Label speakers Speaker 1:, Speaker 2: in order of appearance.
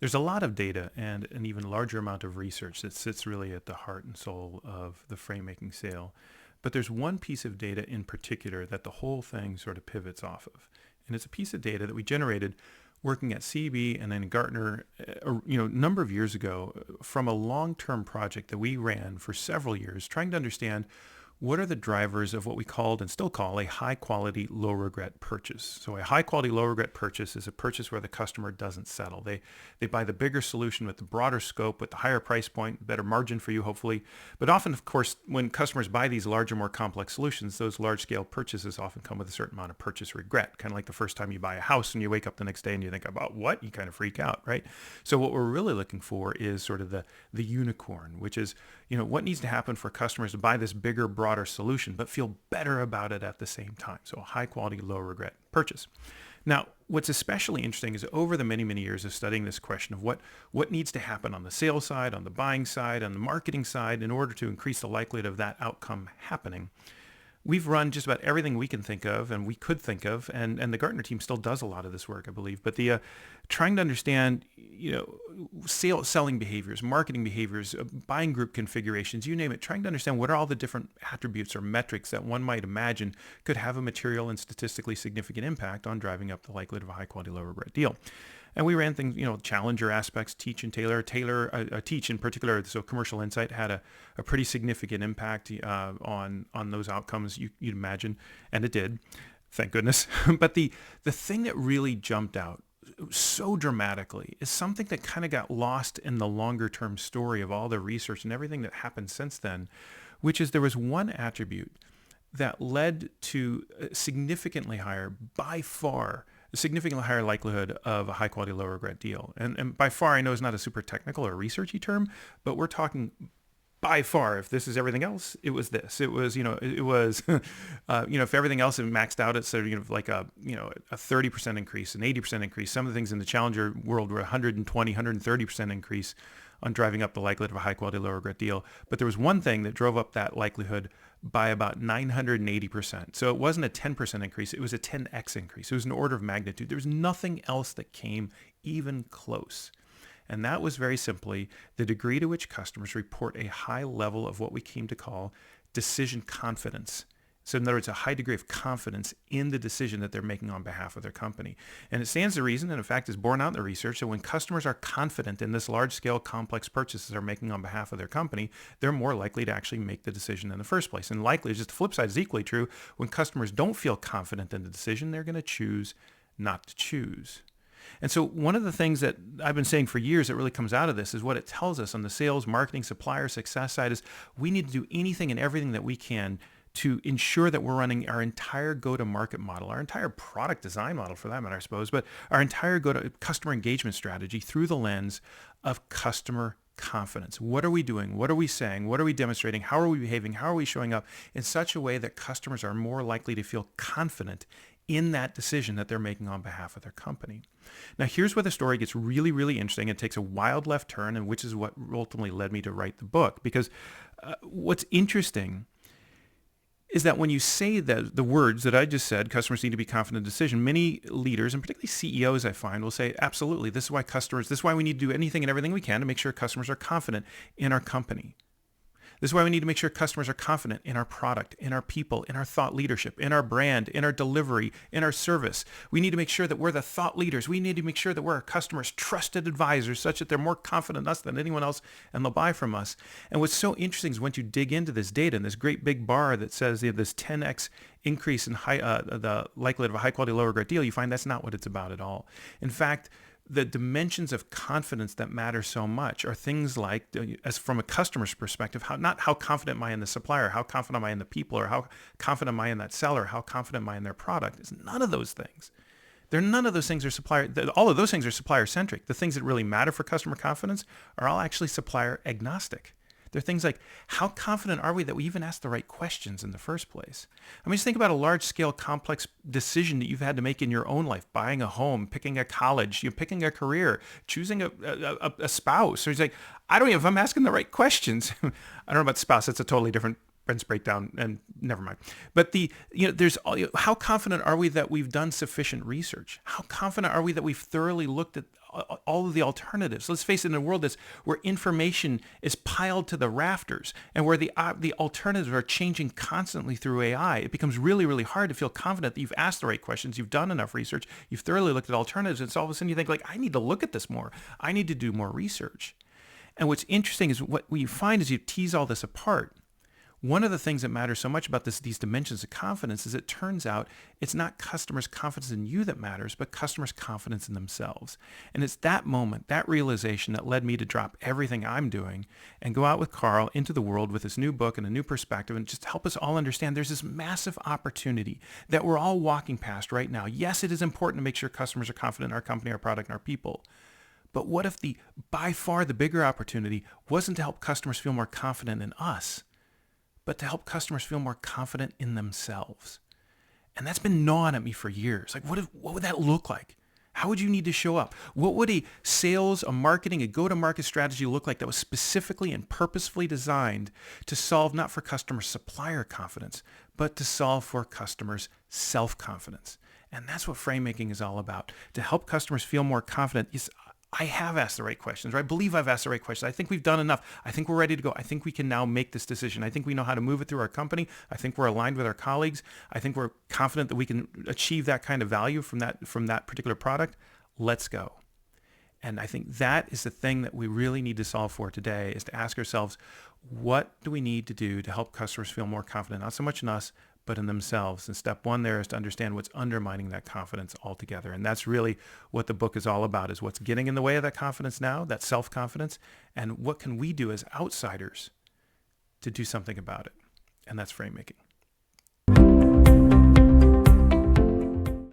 Speaker 1: There's a lot of data and an even larger amount of research that sits really at the heart and soul of the frame-making sale. But there's one piece of data in particular that the whole thing sort of pivots off of. And it's a piece of data that we generated working at CB and then Gartner, a number of years ago from a long-term project that we ran for several years, trying to understand what are the drivers of what we called and still call a high-quality, low-regret purchase. So a high-quality, low-regret purchase is a purchase where the customer doesn't settle. They buy the bigger solution with the broader scope, with the higher price point, better margin for you, hopefully. But often, of course, when customers buy these larger, more complex solutions, those large-scale purchases often come with a certain amount of purchase regret, kind of like the first time you buy a house and you wake up the next day and you think about what? You kind of freak out, right? So what we're really looking for is sort of the unicorn, which is, what needs to happen for customers to buy this bigger, broader solution, but feel better about it at the same time. So a high quality, low regret purchase. Now, what's especially interesting is over the many, many years of studying this question of what needs to happen on the sales side, on the buying side, on the marketing side in order to increase the likelihood of that outcome happening. We've run just about everything we can think of and we could think of, and the Gartner team still does a lot of this work, I believe. But the trying to understand, selling behaviors, marketing behaviors, buying group configurations, you name it, trying to understand what are all the different attributes or metrics that one might imagine could have a material and statistically significant impact on driving up the likelihood of a high quality, low regret deal. And we ran things, challenger aspects, teach and tailor. Teach in particular, so Commercial Insight had a pretty significant impact on those outcomes, you'd imagine, and it did, thank goodness. But the thing that really jumped out so dramatically is something that kind of got lost in the longer term story of all the research and everything that happened since then, which is there was one attribute that led to significantly higher, by far, significantly higher likelihood of a high quality, low regret deal. And by far, I know is not a super technical or researchy term, but we're talking by far, if this is everything else, it was this. It was, if everything else had maxed out, it's sort of like a 30% increase, an 80% increase. Some of the things in the challenger world were 120, 130% increase on driving up the likelihood of a high quality, low regret deal. But there was one thing that drove up that likelihood by about 980%. So it wasn't a 10% increase. It was a 10x increase. It was an order of magnitude. There was nothing else that came even close. And that was very simply the degree to which customers report a high level of what we came to call decision confidence. So in other words, a high degree of confidence in the decision that they're making on behalf of their company. And it stands to reason, and in fact is borne out in the research, that when customers are confident in this large-scale complex purchases they're making on behalf of their company, they're more likely to actually make the decision in the first place. And likely, just the flip side is equally true, when customers don't feel confident in the decision, they're going to choose not to choose. And so one of the things that I've been saying for years that really comes out of this is what it tells us on the sales, marketing, supplier success side is we need to do anything and everything that we can to ensure that we're running our entire go-to-market model, our entire product design model for that matter, I suppose, but our entire customer engagement strategy through the lens of customer confidence. What are we doing? What are we saying? What are we demonstrating? How are we behaving? How are we showing up in such a way that customers are more likely to feel confident in that decision that they're making on behalf of their company? Now, here's where the story gets really, really interesting. It takes a wild left turn, and which is what ultimately led me to write the book. Because what's interesting is that when you say the words that I just said, customers need to be confident in decision, many leaders, and particularly CEOs I find, will say, absolutely, this is why we need to do anything and everything we can to make sure customers are confident in our company. This is why we need to make sure customers are confident in our product, in our people, in our thought leadership, in our brand, in our delivery, in our service. We need to make sure that we're the thought leaders. We need to make sure that we're our customers' trusted advisors such that they're more confident in us than anyone else and they'll buy from us. And what's so interesting is once you dig into this data and this great big bar that says this 10x increase in the likelihood of a high quality, low regret deal, you find that's not what it's about at all. In fact, the dimensions of confidence that matter so much are things like, as from a customer's perspective, not how confident am I in the supplier, how confident am I in the people, or how confident am I in that seller, how confident am I in their product. It's none of those things. None of those things are supplier. All of those things are supplier centric. The things that really matter for customer confidence are all actually supplier agnostic. They're things like, how confident are we that we even ask the right questions in the first place? I mean, just think about a large-scale, complex decision that you've had to make in your own life, buying a home, picking a college, picking a career, choosing a spouse. So he's like, I don't even know if I'm asking the right questions. I don't know about spouse. That's a totally different Brent's breakdown, and never mind. But there's how confident are we that we've done sufficient research? How confident are we that we've thoroughly looked at all of the alternatives? Let's face it, in a world where information is piled to the rafters and where the alternatives are changing constantly through AI, it becomes really, really hard to feel confident that you've asked the right questions, you've done enough research, you've thoroughly looked at alternatives, and so all of a sudden you think, like, I need to look at this more. I need to do more research. And what's interesting is what you find as you tease all this apart. One of the things that matters so much about these dimensions of confidence is it turns out it's not customers' confidence in you that matters, but customers' confidence in themselves. And it's that moment, that realization, that led me to drop everything I'm doing and go out with Carl into the world with this new book and a new perspective, and just help us all understand there's this massive opportunity that we're all walking past right now. Yes, it is important to make sure customers are confident in our company, our product, and our people. But what if by far the bigger opportunity wasn't to help customers feel more confident in us, but to help customers feel more confident in themselves? And that's been gnawing at me for years. Like, what would that look like? How would you need to show up? What would a sales, a marketing, a go-to-market strategy look like that was specifically and purposefully designed to solve not for customer supplier confidence, but to solve for customers' self-confidence? And that's what Framemaking is all about, to help customers feel more confident. I have asked the right questions, or I believe I've asked the right questions. I think we've done enough. I think we're ready to go. I think we can now make this decision. I think we know how to move it through our company. I think we're aligned with our colleagues. I think we're confident that we can achieve that kind of value from that particular product. Let's go. And I think that is the thing that we really need to solve for today, is to ask ourselves, what do we need to do to help customers feel more confident, not so much in us, but in themselves? And step one there is to understand what's undermining that confidence altogether. And that's really what the book is all about, is what's getting in the way of that confidence now, that self-confidence, and what can we do as outsiders to do something about it. And that's Framemaking.